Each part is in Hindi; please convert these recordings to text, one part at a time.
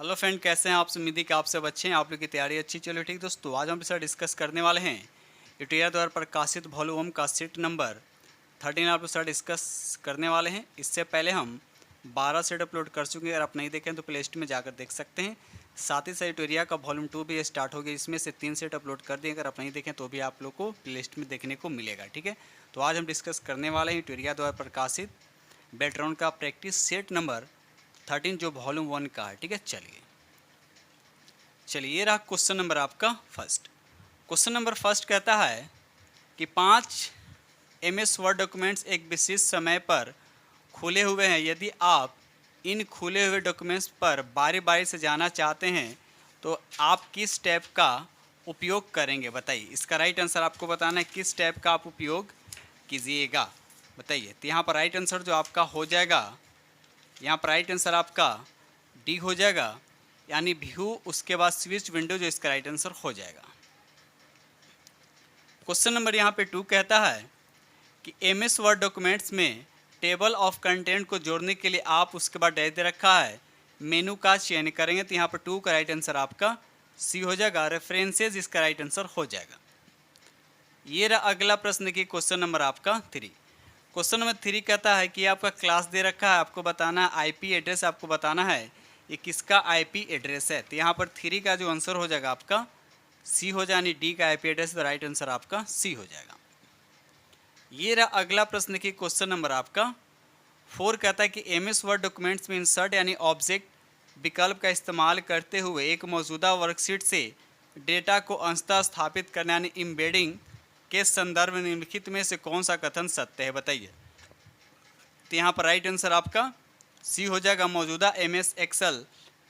हेलो फ्रेंड, कैसे हैं आप? उम्मीद है कि आप सब अच्छे हैं। आप लोग की तैयारी अच्छी चलो। ठीक दोस्तों, आज हम आपके साथ डिस्कस करने वाले हैं यूटिया द्वारा प्रकाशित वॉल्यूम का सेट नंबर 13 आप लोग साथ डिस्कस करने वाले हैं। इससे पहले हम 12 सेट अपलोड कर चुके हैं। अगर आप नहीं देखें तो प्ले लिस्ट में जाकर देख सकते हैं। साथ ही साथ यूटिया का वॉल्यूम 2 भी स्टार्ट हो गया, इसमें से 3 सेट अपलोड कर दिए। अगर आप नहीं देखें तो भी आप लोग को प्ले लिस्ट में देखने को मिलेगा। ठीक है, तो आज हम डिस्कस करने वाले हैं यूटिया द्वारा प्रकाशित बेल्ट्रॉन का प्रैक्टिस सेट नंबर 13 जो वॉल्यूम 1 का है। ठीक है, चलिए ये रहा क्वेश्चन नंबर आपका फर्स्ट। क्वेश्चन नंबर फर्स्ट कहता है कि 5 MS वर्ड डॉक्यूमेंट्स एक विशेष समय पर खुले हुए हैं। यदि आप इन खुले हुए डॉक्यूमेंट्स पर बारी बारी से जाना चाहते हैं तो आप किस टैब का उपयोग करेंगे? बताइए। इसका राइट आंसर आपको बताना है, किस टैब का आप उपयोग कीजिएगा बताइए। तो यहाँ पर राइट आंसर जो आपका हो जाएगा, यहाँ पर राइट आंसर आपका डी हो जाएगा, यानी व्यू उसके बाद स्विच विंडो, जो इसका राइट आंसर हो जाएगा। क्वेश्चन नंबर यहाँ पे 2 कहता है कि MS वर्ड डॉक्यूमेंट्स में टेबल ऑफ कंटेंट को जोड़ने के लिए आप उसके बाद डैश दे रखा है मेनू का चयन करेंगे। तो यहाँ पर 2 का राइट आंसर आपका सी हो जाएगा, रेफरेंसेज इसका राइट आंसर हो जाएगा। ये रहा अगला प्रश्न की क्वेश्चन नंबर आपका 3। क्वेश्चन नंबर 3 कहता है कि आपका क्लास दे रखा है, आपको बताना है IP एड्रेस, आपको बताना है ये किसका IP एड्रेस है। तो यहाँ पर 3 का जो आंसर हो जाएगा आपका सी हो जाए, यानी डी का IP एड्रेस, तो राइट आंसर आपका सी हो जाएगा। ये रहा अगला प्रश्न की क्वेश्चन नंबर आपका 4 कहता है कि MS वर्ड डॉक्यूमेंट्स में इंसर्ट यानी ऑब्जेक्ट विकल्प का इस्तेमाल करते हुए एक मौजूदा वर्कशीट से डेटा को अंततः स्थापित करने यानी एम्बेडिंग के संदर्भ में निम्नलिखित में से कौन सा कथन सत्य है? बताइए। तो यहाँ पर राइट आंसर आपका सी हो जाएगा, मौजूदा MS एक्सेल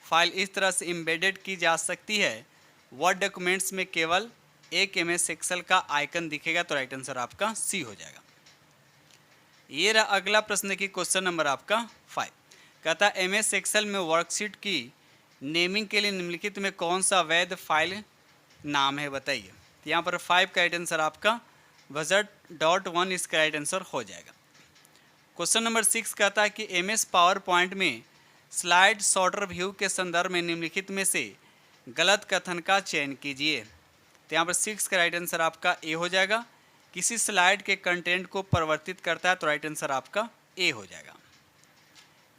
फाइल इस तरह से एम्बेडेड की जा सकती है वर्ड डॉक्यूमेंट्स में केवल एक MS एक्सेल का आइकन दिखेगा। तो राइट आंसर आपका सी हो जाएगा। ये रहा अगला प्रश्न की क्वेश्चन नंबर आपका 5 कहता है MS एक्सेल में वर्कशीट की नेमिंग के लिए निम्नलिखित में कौन सा वैध फाइल नाम है? बताइए। तो यहाँ पर 5 का राइट आंसर आपका बजट.1 इसका राइट आंसर हो जाएगा। क्वेश्चन नंबर 6 कहता है कि MS पावर पॉइंट में स्लाइड शॉर्टर व्यू के संदर्भ में निम्नलिखित में से गलत कथन का चयन कीजिए। तो यहाँ पर 6 का राइट आंसर आपका ए हो जाएगा, किसी स्लाइड के कंटेंट को परिवर्तित करता है। तो राइट आंसर आपका ए हो जाएगा।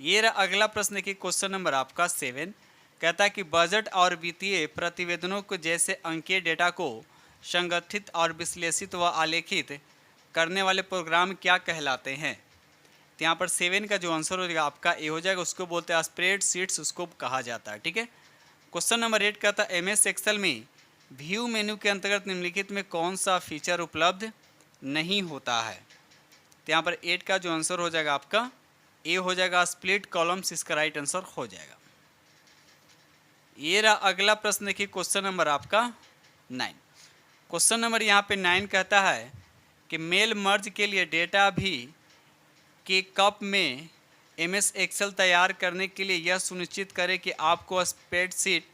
ये रहा अगला प्रश्न की क्वेश्चन नंबर आपका 7 कहता है कि बजट और वित्तीय प्रतिवेदनों को जैसे अंकीय डेटा को संगठित और विश्लेषित व आलेखित करने वाले प्रोग्राम क्या कहलाते हैं? तो यहाँ पर 7 का जो आंसर हो जाएगा आपका ए हो जाएगा, उसको बोलते हैं स्प्रेडशीट्स, उसको कहा जाता है। ठीक है। क्वेश्चन नंबर 8 कहता है MS एक्सेल में व्यू मेन्यू के अंतर्गत निम्नलिखित में कौन सा फीचर उपलब्ध नहीं होता है? तो यहाँ पर 8 का जो आंसर हो जाएगा आपका ए हो जाएगा, स्प्लिट कॉलम्स इसका राइट आंसर हो जाएगा। ये रहा अगला प्रश्न की क्वेश्चन नंबर आपका 9। क्वेश्चन नंबर यहाँ पे 9 कहता है कि मेल मर्ज के लिए डेटा भी के कप में MS एक्सेल तैयार करने के लिए यह सुनिश्चित करें कि आपको स्प्रेडशीट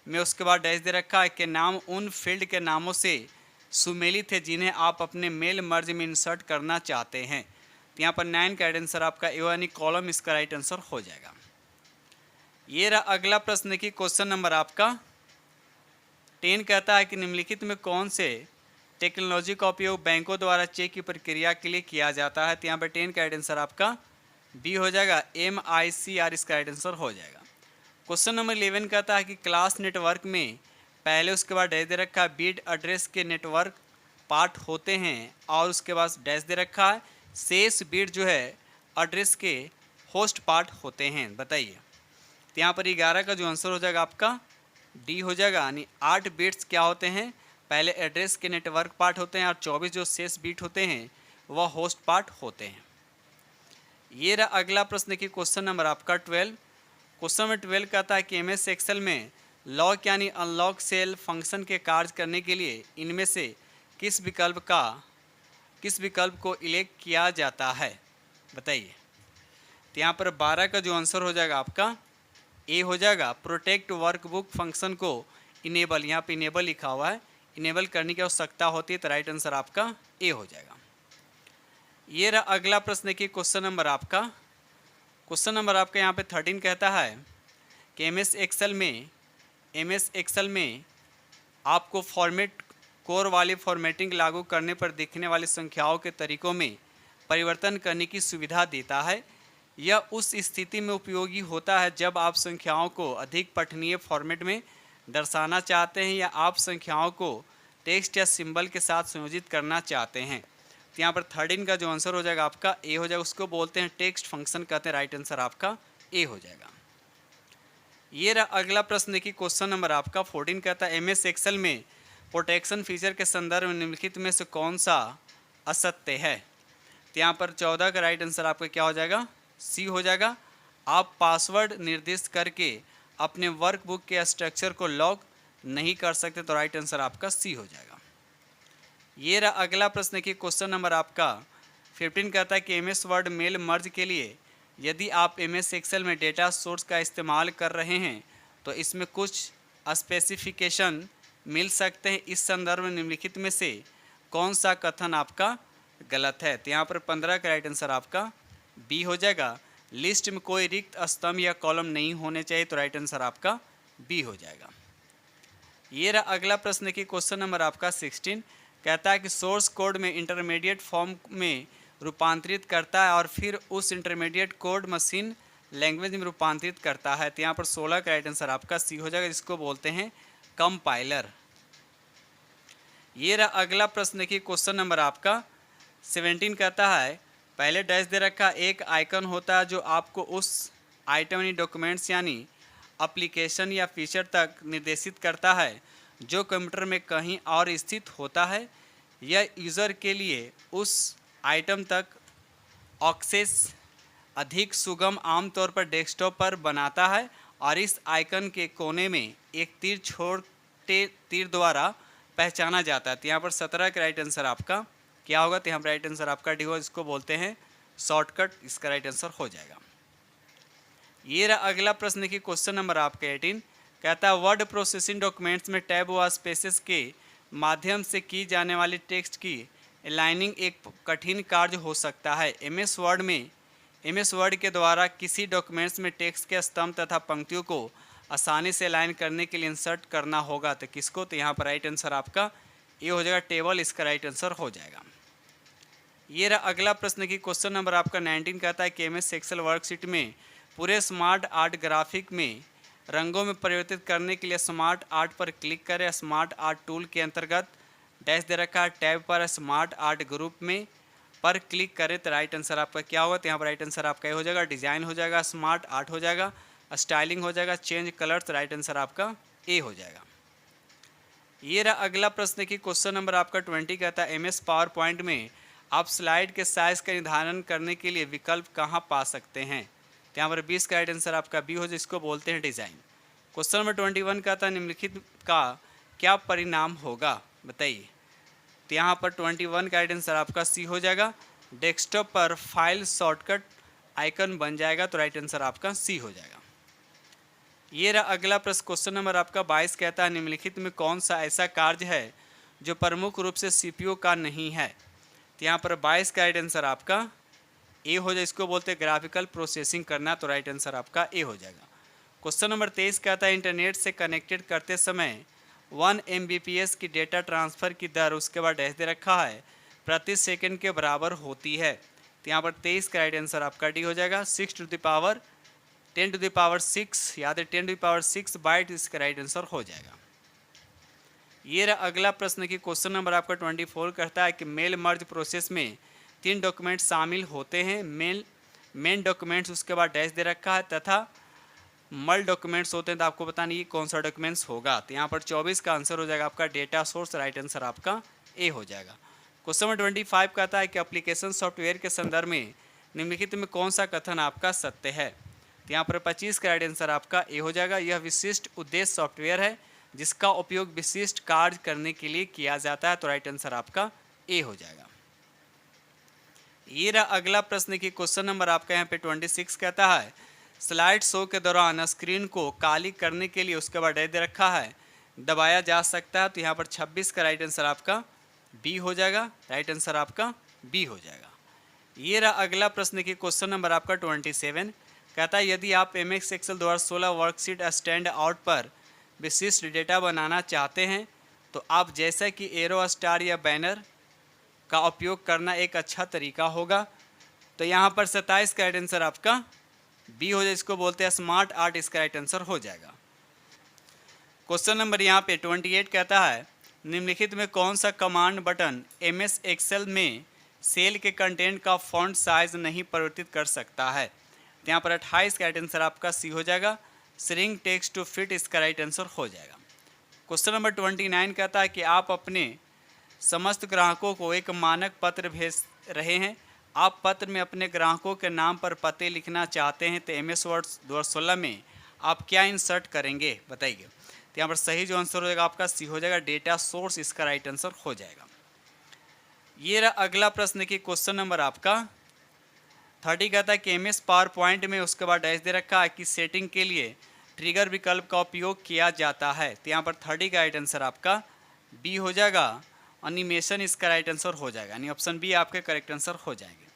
में उसके बाद डैश दे रखा है कि नाम उन फील्ड के नामों से सुमेलित है जिन्हें आप अपने मेल मर्ज में इंसर्ट करना चाहते हैं। तो यहाँ पर 9 का राइट आंसर आपका ए यानी कॉलम इसका राइट आंसर हो जाएगा। ये रहा अगला प्रश्न की क्वेश्चन नंबर आपका 10 कहता है कि निम्नलिखित में कौन से टेक्नोलॉजी का उपयोग बैंकों द्वारा चेक की प्रक्रिया के लिए किया जाता है? तो यहाँ पर 10 का राइट आंसर आपका बी हो जाएगा, MICR इसका राइट आंसर हो जाएगा। क्वेश्चन नंबर 11 कहता है कि क्लास नेटवर्क में पहले उसके बाद डैश दे रखा है बिट एड्रेस के नेटवर्क पार्ट होते हैं और उसके बाद डैश दे रखा है शेष बिट जो है एड्रेस के होस्ट पार्ट होते हैं। बताइए। तो यहाँ पर 11 का जो आंसर हो जाएगा आपका डी हो जाएगा, यानी 8 बिट्स क्या होते हैं, पहले एड्रेस के नेटवर्क पार्ट होते हैं और 24 जो शेष बिट होते हैं वह होस्ट पार्ट होते हैं। ये रहा अगला प्रश्न की क्वेश्चन नंबर आपका 12। क्वेश्चन नंबर 12 कहता है कि MS एक्सेल में लॉक यानी अनलॉक सेल फंक्शन के कार्य करने के लिए इनमें से किस विकल्प को इलेक्ट किया जाता है? बताइए। तो यहाँ पर 12 का जो आंसर हो जाएगा आपका ए हो जाएगा, प्रोटेक्ट वर्कबुक फंक्शन को इनेबल, यहाँ पे इनेबल लिखा हुआ है, इनेबल करने की आवश्यकता होती है। तो राइट आंसर आपका ए हो जाएगा। ये रहा अगला प्रश्न की क्वेश्चन नंबर आपका यहाँ पे 13 कहता है कि एम एस एक्सेल में आपको फॉर्मेट कोर वाली फॉर्मेटिंग लागू करने पर दिखने वाली संख्याओं के तरीकों में परिवर्तन करने की सुविधा देता है। यह उस स्थिति में उपयोगी होता है जब आप संख्याओं को अधिक पठनीय फॉर्मेट में दर्शाना चाहते हैं या आप संख्याओं को टेक्स्ट या सिंबल के साथ संयोजित करना चाहते हैं। तो यहाँ पर 13 का जो आंसर हो जाएगा आपका ए हो जाएगा, उसको बोलते हैं टेक्स्ट फंक्शन कहते हैं। राइट आंसर आपका ए हो जाएगा। ये रहा अगला प्रश्न देखिए, क्वेश्चन नंबर आपका 14 कहता है एमएस एक्सेल में प्रोटेक्शन फीचर के संदर्भ में निम्नलिखित में से कौन सा असत्य है। तो यहाँ पर 14 का राइट आंसर आपका क्या हो जाएगा, सी हो जाएगा। आप पासवर्ड निर्दिष्ट करके अपने वर्कबुक के स्ट्रक्चर को लॉक नहीं कर सकते, तो राइट आंसर आपका सी हो जाएगा। ये रहा अगला प्रश्न की क्वेश्चन नंबर आपका 15 कहता है कि एमएस वर्ड मेल मर्ज के लिए यदि आप एमएस एक्सेल में डेटा सोर्स का इस्तेमाल कर रहे हैं तो इसमें कुछ स्पेसिफिकेशन मिल सकते हैं। इस संदर्भ में निम्नलिखित में से कौन सा कथन आपका गलत है। तो यहाँ पर 15 का राइट आंसर आपका बी हो जाएगा। लिस्ट में कोई रिक्त स्तंभ या कॉलम नहीं होने चाहिए, तो राइट आंसर आपका बी हो जाएगा। ये रहा अगला प्रश्न की क्वेश्चन नंबर आपका 16 कहता है कि सोर्स कोड में इंटरमीडिएट फॉर्म में रूपांतरित करता है और फिर उस इंटरमीडिएट कोड मशीन लैंग्वेज में रूपांतरित करता है। तो यहाँ पर 16 का राइट आंसर आपका सी हो जाएगा, जिसको बोलते हैं कंपाइलर। ये रहा अगला प्रश्न की क्वेश्चन नंबर आपका 17 कहता है पहले डैश दे रखा एक आइकन होता है जो आपको उस आइटम यानी डॉक्यूमेंट्स यानी एप्लीकेशन या फीचर तक निर्देशित करता है जो कंप्यूटर में कहीं और स्थित होता है। यह यूज़र के लिए उस आइटम तक एक्सेस अधिक सुगम आमतौर पर डेस्कटॉप पर बनाता है और इस आइकन के कोने में एक छोटे तीर द्वारा पहचाना जाता है। तो यहाँ पर 17 का राइट आंसर आपका क्या होगा, तो यहाँ पर राइट आंसर आपका डी होगा, इसको बोलते हैं शॉर्टकट। इसका राइट आंसर हो जाएगा। ये रहा अगला प्रश्न की क्वेश्चन नंबर आपका 18 कहता है वर्ड प्रोसेसिंग डॉक्यूमेंट्स में टैब व स्पेसेस के माध्यम से की जाने वाली टेक्स्ट की अलाइनिंग एक कठिन कार्य हो सकता है। एमएस वर्ड के द्वारा किसी डॉक्यूमेंट्स में टेक्स्ट के स्तंभ तथा पंक्तियों को आसानी से अलाइन करने के लिए इंसर्ट करना होगा, तो किसको, तो यहाँ पर राइट आंसर आपका ये हो जाएगा टेबल। इसका राइट आंसर हो जाएगा। ये रहा अगला प्रश्न की क्वेश्चन नंबर आपका 19 कहता है कि एमएस एक्सेल वर्कशीट में पूरे स्मार्ट आर्ट ग्राफिक में रंगों में परिवर्तित करने के लिए स्मार्ट आर्ट पर क्लिक करें। स्मार्ट आर्ट टूल के अंतर्गत डैश दे रखा है, टैब पर स्मार्ट आर्ट ग्रुप में पर क्लिक करें, तो राइट आंसर आपका क्या होगा, तो यहाँ पर राइट आंसर आपका ये हो जाएगा डिज़ाइन हो जाएगा, स्मार्ट आर्ट हो जाएगा, स्टाइलिंग हो जाएगा, चेंज कलर, तो राइट आंसर आपका ए हो जाएगा। ये रहा अगला प्रश्न की क्वेश्चन नंबर आपका 20 कहता है एमएस पावर पॉइंट में आप स्लाइड के साइज़ का निर्धारण करने के लिए विकल्प कहाँ पा सकते हैं। तो यहाँ पर 20 का राइट आंसर आपका बी हो, जिसको बोलते हैं डिज़ाइन। क्वेश्चन नंबर 21 का था निम्नलिखित का क्या परिणाम होगा, बताइए। तो यहाँ पर 21 का राइट आंसर आपका सी हो जाएगा। डेस्कटॉप पर फाइल शॉर्टकट आइकन बन जाएगा, तो राइट आंसर आपका सी हो जाएगा। ये रहा अगला प्रश्न क्वेश्चन नंबर आपका 22 कहता है निम्नलिखित में कौन सा ऐसा कार्य है जो प्रमुख रूप से सीपीयू का नहीं है। तो यहाँ पर 22 का राइट आंसर आपका ए हो जाए, इसको बोलते हैं ग्राफिकल प्रोसेसिंग करना, तो राइट आंसर आपका ए हो जाएगा। क्वेश्चन नंबर 23 कहता है इंटरनेट से कनेक्टेड करते समय 1 Mbps की डेटा ट्रांसफ़र की दर उसके बाद डैश दे रखा है प्रति सेकंड के बराबर होती है। तो यहाँ पर 23 का राइट आंसर आपका डी हो जाएगा। 10 to the power 6 याद है 10 to the power 6 बाइट इसका राइट आंसर हो जाएगा। ये रहा अगला प्रश्न की क्वेश्चन नंबर आपका 24 कहता है कि मेल मर्ज प्रोसेस में 3 डॉक्यूमेंट शामिल होते हैं। मेन डॉक्यूमेंट्स उसके बाद डैश दे रखा है तथा मल डॉक्यूमेंट्स होते हैं, तो आपको बताना ये कौन सा डॉक्यूमेंट्स होगा। तो यहाँ पर 24 का आंसर हो जाएगा आपका डेटा सोर्स, राइट आंसर आपका ए हो जाएगा। क्वेश्चन नंबर 25 कहता है कि एप्लीकेशन सॉफ्टवेयर के संदर्भ में निम्नलिखित में कौन सा कथन आपका सत्य है। तो यहाँ पर 25 का राइट आंसर आपका ए हो जाएगा। यह विशिष्ट उद्देश्य सॉफ्टवेयर है जिसका उपयोग विशिष्ट कार्य करने के लिए किया जाता है, तो राइट आंसर आपका ए हो जाएगा। ये रहा अगला प्रश्न की क्वेश्चन नंबर आपका यहाँ पे 26 कहता है स्लाइड शो के दौरान स्क्रीन को काली करने के लिए उसके बाद दे रखा है दबाया जा सकता है। तो यहाँ पर 26 का राइट आंसर आपका बी हो जाएगा, राइट आंसर आपका बी हो जाएगा। ये रहा अगला प्रश्न की क्वेश्चन नंबर आपका 27 कहता है यदि आप MS Excel 2016 worksheet stand out पर विशिष्ट डेटा बनाना चाहते हैं तो आप जैसा कि एरो स्टार या बैनर का उपयोग करना एक अच्छा तरीका होगा। तो यहाँ पर 27 का राइट आंसर आपका बी हो जाए, इसको बोलते हैं स्मार्ट आर्ट, इसका राइट आंसर हो जाएगा। क्वेश्चन नंबर यहाँ पे 28 कहता है निम्नलिखित में कौन सा कमांड बटन एमएस एक्सेल में सेल के कंटेंट का फॉन्ट साइज नहीं परिवर्तित कर सकता है। तो यहाँ पर 28 का राइट आंसर आपका सी हो जाएगा, श्रिंक टेक्स्ट टू फिट, इसका राइट आंसर हो जाएगा। क्वेश्चन नंबर 29 कहता है कि आप अपने समस्त ग्राहकों को एक मानक पत्र भेज रहे हैं। आप पत्र में अपने ग्राहकों के नाम पर पते लिखना चाहते हैं तो एमएस वर्ड 2016 में आप क्या इंसर्ट करेंगे बताइए। तो यहाँ पर सही जो आंसर हो जाएगा आपका सी हो जाएगा, डेटा सोर्स, इसका राइट आंसर हो जाएगा। ये रहा अगला प्रश्न की क्वेश्चन नंबर आपका 30 कहता है कि एमएस पावर पॉइंट में उसके बाद डैश दे रखा है कि सेटिंग के लिए ट्रिगर विकल्प का उपयोग किया जाता है। तो यहाँ पर 30 का राइट आंसर आपका बी हो जाएगा, एनिमेशन, इसका राइट आंसर हो जाएगा, यानी ऑप्शन बी आपके करेक्ट आंसर हो जाएंगे।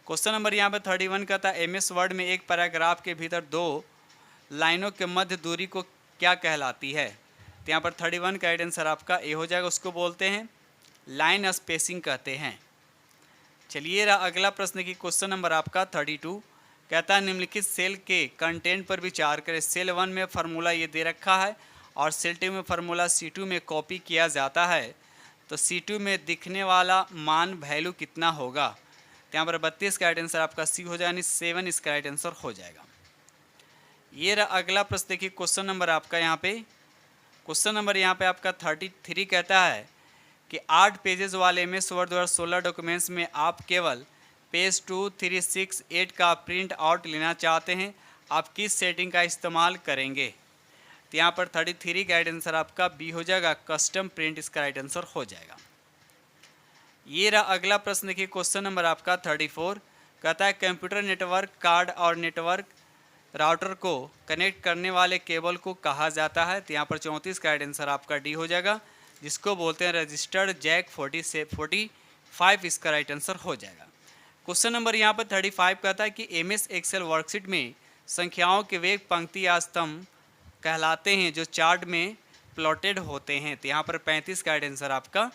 क्वेश्चन नंबर यहाँ पर 31 कहता है एमएस वर्ड में एक पैराग्राफ के भीतर दो लाइनों के मध्य दूरी को क्या कहलाती है। तो यहाँ पर 31 का राइट आंसर आपका ए हो जाएगा, उसको बोलते हैं लाइन स्पेसिंग कहते हैं। चलिए रहा अगला प्रश्न की क्वेश्चन नंबर आपका 32 कहता है निम्नलिखित सेल के कंटेंट पर विचार करें। सेल 1 में फार्मूला ये दे रखा है और सेल 2 में फार्मूला C2 में कॉपी किया जाता है, तो C2 में दिखने वाला मान वैल्यू कितना होगा। तो यहाँ पर 32 का राइट आंसर आपका सी हो जाएगा, यानी 7 इसका राइट आंसर हो जाएगा। ये रहा अगला प्रश्न देखिए क्वेश्चन नंबर आपका यहाँ पे आपका 33 कहता है कि 8 पेजेस वाले एमएस वर्ड 2016 डॉक्यूमेंट्स में आप केवल पेज 2, 3, 6, 8 का प्रिंट आउट लेना चाहते हैं, आप किस सेटिंग का इस्तेमाल करेंगे। तो यहाँ पर 33 का राइट आंसर आपका बी हो जाएगा, कस्टम प्रिंट, इसका राइट आंसर हो जाएगा। ये रहा अगला प्रश्न देखिए क्वेश्चन नंबर आपका 34 कहता है कंप्यूटर नेटवर्क कार्ड और नेटवर्क राउटर को कनेक्ट करने वाले केबल को कहा जाता है। तो यहाँ पर 34 का राइट आंसर आपका डी हो जाएगा, जिसको बोलते हैं रजिस्टर्ड जैक 40 से 45, इसका राइट आंसर हो जाएगा। क्वेश्चन नंबर यहाँ पर 35 कहता है कि एमएस एक्सेल वर्कशीट में संख्याओं के वे पंक्ति या स्तंभ कहलाते हैं जो चार्ट में प्लॉटेड होते हैं। तो यहाँ पर 35 का राइट आंसर आपका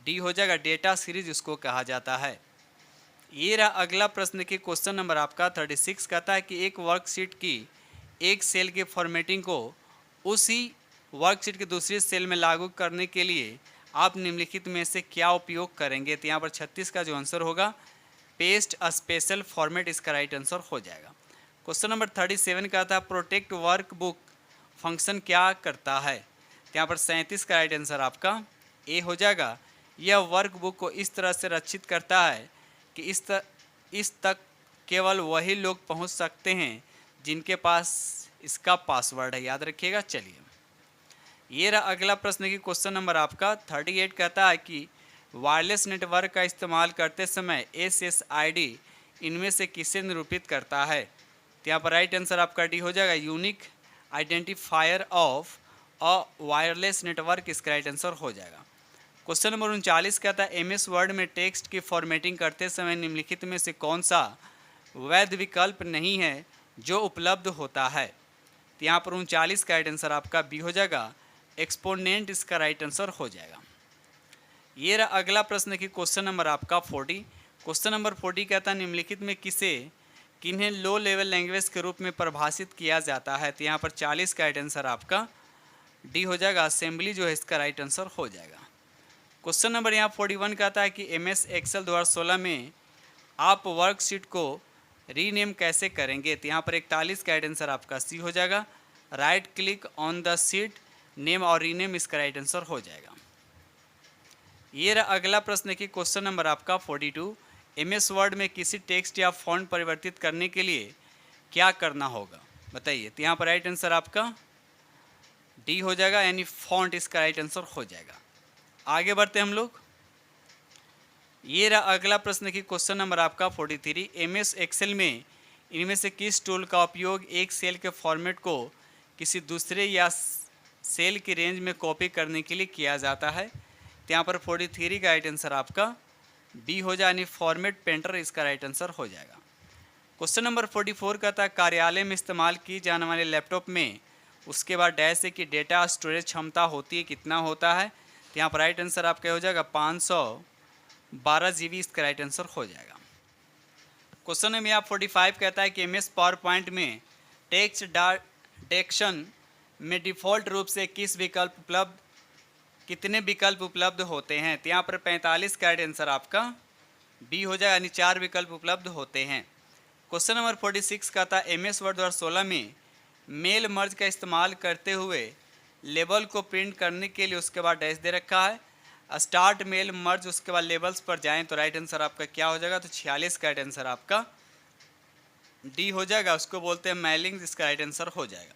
डी हो जाएगा, डेटा सीरीज उसको कहा जाता है। ये रहा अगला प्रश्न की क्वेश्चन नंबर आपका 36 कहता है कि एक वर्कशीट की एक सेल की फॉर्मेटिंग को उसी वर्कशीट की दूसरी सेल में लागू करने के लिए आप निम्नलिखित में से क्या उपयोग करेंगे। तो यहाँ पर 36 का जो आंसर होगा पेस्ट स्पेशल फॉर्मेट, इसका राइट आंसर हो जाएगा। क्वेश्चन नंबर 37 कहता है प्रोटेक्ट वर्कबुक फंक्शन क्या करता है। तो यहाँ पर 37 का राइट आंसर आपका ए हो जाएगा, यह वर्कबुक को इस तरह से रक्षित करता है कि इस तक केवल वही लोग पहुंच सकते हैं जिनके पास इसका पासवर्ड है, याद रखिएगा। चलिए ये रहा अगला प्रश्न की क्वेश्चन नंबर आपका 38 कहता है कि वायरलेस नेटवर्क का इस्तेमाल करते समय SSID इनमें से किसे निरूपित करता है। तो यहाँ पर राइट आंसर आपका डी हो जाएगा, unique identifier of a wireless network, इसका राइट आंसर हो जाएगा। क्वेश्चन नंबर 39 कहता है एमएस वर्ड में टेक्स्ट की फॉर्मेटिंग करते समय निम्नलिखित में से कौन सा वैध विकल्प नहीं है जो उपलब्ध होता है। तो यहाँ पर 39 का राइट आंसर आपका बी हो जाएगा, एक्सपोनेंट, इसका राइट आंसर हो जाएगा। ये रहा अगला प्रश्न की क्वेश्चन नंबर आपका 40 क्वेश्चन नंबर 40 कहता है निम्नलिखित में किन्हें लो लेवल लैंग्वेज के रूप में परिभाषित किया जाता है। तो यहाँ पर 40 का राइट आंसर आपका डी हो जाएगा, असेंबली जो है इसका राइट आंसर हो जाएगा। क्वेश्चन नंबर यहाँ 41 कहता है कि एमएस एक्सेल 2016 में आप वर्कशीट को रीनेम कैसे करेंगे। तो यहाँ पर 41 का राइट आंसर आपका सी हो जाएगा, right click on the sheet name और रीनेम, इसका राइट आंसर हो जाएगा। ये रहा अगला प्रश्न की क्वेश्चन नंबर आपका 42 एमएस वर्ड में किसी टेक्स्ट या फॉन्ट परिवर्तित करने के लिए क्या करना होगा बताइए। तो यहाँ पर राइट आंसर आपका डी हो जाएगा, यानी फॉन्ट, इसका राइट आंसर हो जाएगा। आगे बढ़ते हम लोग। ये रहा अगला प्रश्न की क्वेश्चन नंबर आपका 43 एमएस एक्सेल में इनमें से किस टूल का उपयोग एक सेल के फॉर्मेट को किसी दूसरे या सेल की रेंज में कॉपी करने के लिए किया जाता है। तो यहाँ पर 43 का राइट आंसर आपका बी हो जाए, यानी फॉर्मेट पेंटर, इसका राइट आंसर हो जाएगा। क्वेश्चन नंबर 44 कहता है कार्यालय में इस्तेमाल की जाने वाले लैपटॉप में उसके बाद डैश है कि डेटा स्टोरेज क्षमता होती है कितना होता है। तो यहाँ पर राइट आंसर आपका हो जाएगा 512 GB इसका राइट आंसर हो जाएगा। क्वेश्चन नंबर यहाँ 45 कहता है कि MS पावर पॉइंट में टेक्स्ट डायरेक्शन में डिफ़ॉल्ट रूप से कितने विकल्प उपलब्ध होते हैं। तो यहाँ पर 45 का राइट आंसर आपका बी हो जाएगा, यानी 4 विकल्प उपलब्ध होते हैं। क्वेश्चन नंबर 46 का था MS वर्ड 2016 में मेल मर्ज का इस्तेमाल करते हुए लेबल को प्रिंट करने के लिए उसके बाद डैश दे रखा है। स्टार्ट मेल मर्ज उसके बाद लेबल्स पर जाएं तो राइट आंसर आपका क्या हो जाएगा। तो 46 का राइट आंसर आपका डी हो जाएगा, उसको बोलते हैं मेलिंग, इसका राइट आंसर हो जाएगा।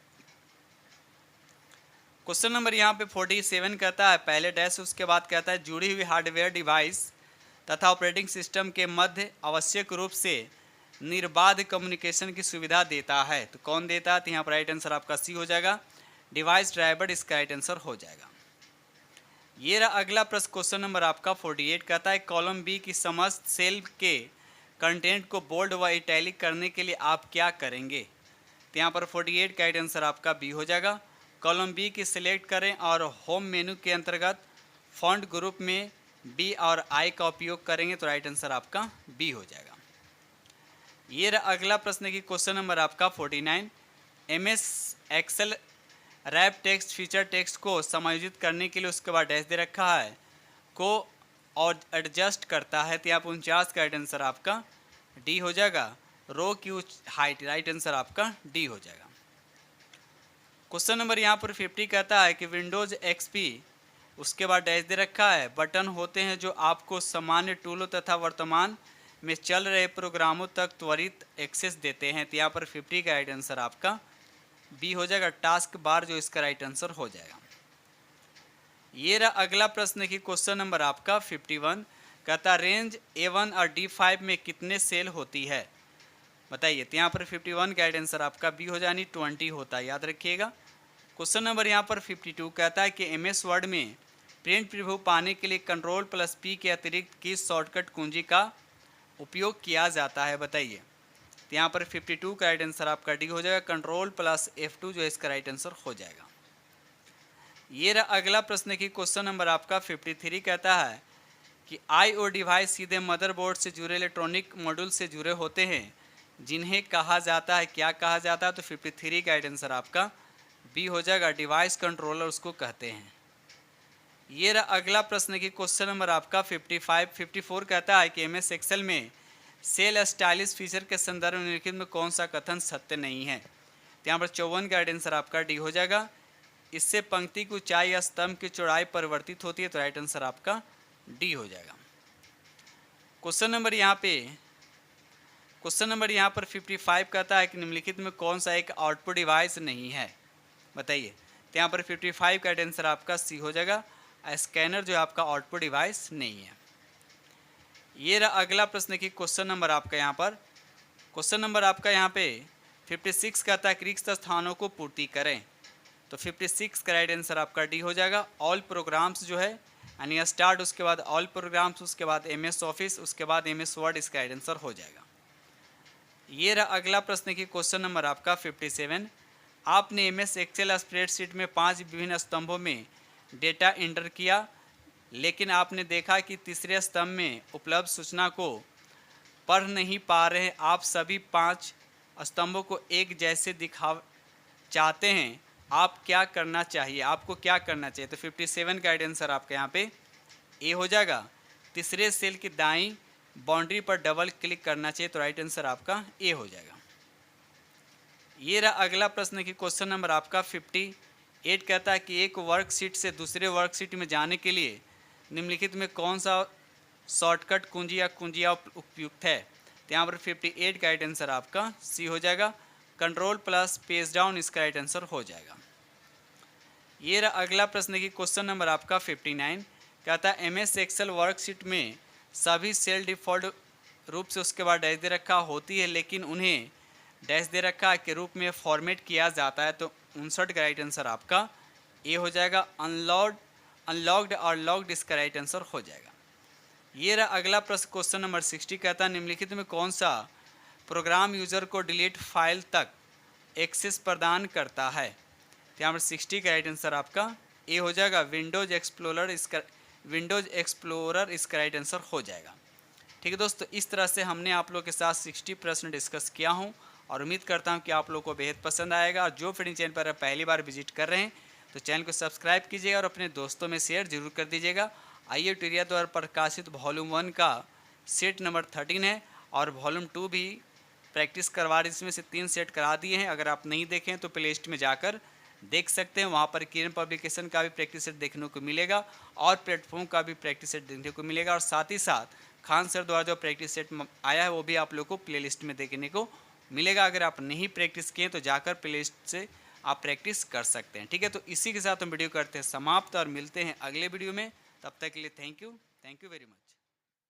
क्वेश्चन नंबर यहाँ पे 47 कहता है पहले डैश उसके बाद कहता है जुड़ी हुई हार्डवेयर डिवाइस तथा ऑपरेटिंग सिस्टम के मध्य आवश्यक रूप से निर्बाध कम्युनिकेशन की सुविधा देता है। तो कौन देता है। तो यहाँ पर राइट आंसर आपका सी हो जाएगा, डिवाइस ड्राइवर इसका राइट आंसर हो जाएगा। ये रहा अगला प्रश्न क्वेश्चन नंबर आपका 48 कहता है कॉलम बी की समस्त सेल के कंटेंट को बोल्ड व इटैलिक करने के लिए आप क्या करेंगे। तो यहाँ पर 48 का राइट आंसर आपका बी हो जाएगा। कॉलम बी की सिलेक्ट करें और होम मेनू के अंतर्गत फॉन्ट ग्रुप में बी और आई का उपयोग करेंगे तो राइट आंसर आपका बी हो जाएगा। ये रहा अगला प्रश्न की क्वेश्चन नंबर आपका 49 MS Excel wrap text feature text को समायोजित करने के लिए उसके बाद डैश दे रखा है को और एडजस्ट करता है। तो यहाँ पर 49 का राइट आंसर आपका डी हो जाएगा। रो की हाइट राइट आंसर आपका डी हो जाएगा। क्वेश्चन नंबर यहाँ पर 50 कहता है कि विंडोज XP उसके बाद डैश दे रखा है बटन होते हैं जो आपको सामान्य टूलों तथा वर्तमान में चल रहे प्रोग्रामों तक त्वरित एक्सेस देते हैं। तो यहाँ पर 50 का राइट आंसर आपका बी हो जाएगा, टास्क बार जो इसका राइट आंसर हो जाएगा। ये रहा अगला प्रश्न की क्वेश्चन नंबर आपका 51 कहता रेंज A1 और D5 में कितने सेल होती है बताइए। तो यहाँ पर 51 का राइट आंसर आपका बी हो जाए, 20 होता है, याद रखिएगा। क्वेश्चन नंबर यहाँ पर 52 कहता है कि MS वर्ड में प्रिंट प्रीव्यू पाने के लिए Ctrl+P के अतिरिक्त किस शॉर्टकट कुंजी का उपयोग किया जाता है बताइए। तो यहाँ पर 52 का राइट आंसर आपका डी हो जाएगा, Ctrl+F2 जो है इसका राइट आंसर हो जाएगा। ये रहा अगला प्रश्न की क्वेश्चन नंबर आपका 53 कहता है कि IO डिवाइस सीधे मदरबोर्ड से जुड़े इलेक्ट्रॉनिक मॉड्यूल से जुड़े होते हैं जिन्हें कहा जाता है, क्या कहा जाता है। तो 53 का राइट आंसर आपका बी हो जाएगा, डिवाइस कंट्रोलर उसको कहते हैं। ये रहा अगला प्रश्न की क्वेश्चन नंबर आपका 54 कहता है कि MS एक्सेल में सेल स्टाइलिश फीचर के संदर्भ में निम्नलिखित में कौन सा कथन सत्य नहीं है। तो यहाँ पर 54 का राइट आंसर आपका डी हो जाएगा। इससे पंक्ति की ऊंचाई या स्तंभ की चौड़ाई परिवर्तित होती है तो राइट आंसर आपका डी हो जाएगा। क्वेश्चन नंबर यहाँ पर 55 कहता है कि निम्नलिखित में कौन सा एक आउटपुट डिवाइस नहीं है बताइए। तो यहाँ पर 55 का राइट आंसर आपका सी हो जाएगा, स्कैनर जो है आपका आउटपुट डिवाइस नहीं है। ये रहा अगला प्रश्न की क्वेश्चन नंबर आपका यहाँ पे 56 कहता है रिक्त स्थानों को पूर्ति करें। तो 56 का राइट आंसर आपका डी हो जाएगा। ऑल प्रोग्राम्स जो है यानी स्टार्ट उसके बाद ऑल प्रोग्राम्स उसके बाद MS ऑफिस उसके बाद MS वर्ड इसका राइट आंसर हो जाएगा। ये रहा अगला प्रश्न की क्वेश्चन नंबर आपका 57 आपने MS एक्सेल स्प्रेडशीट में 5 विभिन्न स्तंभों में डेटा एंटर किया लेकिन आपने देखा कि तीसरे स्तंभ में उपलब्ध सूचना को पढ़ नहीं पा रहे। आप सभी 5 स्तंभों को एक जैसे दिखा चाहते हैं, आप क्या करना चाहिए, आपको क्या करना चाहिए। तो 57 का राइट आंसर आपका यहाँ पे ए हो जाएगा। तीसरे सेल की दाईं बाउंड्री पर डबल क्लिक करना चाहिए तो राइट आंसर आपका ए हो जाएगा। ये रहा अगला प्रश्न की क्वेश्चन नंबर आपका 58 कहता है कि एक वर्कशीट से दूसरे वर्कशीट में जाने के लिए निम्नलिखित में कौन सा शॉर्टकट कुंजी या कुंजियाँ उपयुक्त है। तो यहाँ पर 58 का राइट आंसर आपका सी हो जाएगा, Ctrl+पेज डाउन इसका राइट आंसर हो जाएगा। ये रहा अगला प्रश्न की क्वेश्चन नंबर आपका 59 कहता है MS एक्सेल वर्कशीट में सभी सेल डिफ़ॉल्ट रूप से उसके बाद डैश दे रखा होती है लेकिन उन्हें डैश दे रखा के रूप में फॉर्मेट किया जाता है। तो 59 का राइट आंसर आपका ए हो जाएगा, अनलॉक्ड और लॉक्ड इसका राइट आंसर हो जाएगा। ये रहा अगला प्रश्न क्वेश्चन नंबर 60 कहता है निम्नलिखित में कौन सा प्रोग्राम यूज़र को डिलीट फाइल तक एक्सेस प्रदान करता है। तो यहाँ पर 60 का राइट आंसर आपका ए हो जाएगा। विंडोज़ एक्सप्लोरर इसका राइट आंसर हो जाएगा। ठीक है दोस्तों, इस तरह से हमने आप लोग के साथ 60 प्रश्न डिस्कस किया हूँ और उम्मीद करता हूँ कि आप लोग को बेहद पसंद आएगा। और जो फ्रेंड चैनल पर पहली बार विजिट कर रहे हैं तो चैनल को सब्सक्राइब कीजिएगा और अपने दोस्तों में शेयर जरूर कर दीजिएगा। आइए ट्यूटोरियल द्वारा प्रकाशित वॉल्यूम 1 का सेट नंबर 13 है और वॉल्यूम 2 भी प्रैक्टिस करवा रहे, इसमें से 3 सेट करा दिए हैं। अगर आप नहीं देखें तो प्ले लिस्ट में जाकर देख सकते हैं, वहाँ पर किरण पब्लिकेशन का भी प्रैक्टिस सेट देखने को मिलेगा और प्लेटफॉर्म का भी प्रैक्टिस सेट देखने को मिलेगा। और साथ ही साथ खान सर द्वारा जो प्रैक्टिस सेट आया है वो भी आप लोग को प्ले लिस्ट में देखने को मिलेगा। अगर आप नहीं प्रैक्टिस किए तो जाकर प्ले लिस्ट से आप प्रैक्टिस कर सकते हैं। ठीक है, तो इसी के साथ हम वीडियो करते हैं समाप्त और मिलते हैं अगले वीडियो में। तब तक के लिए थैंक यू वेरी मच।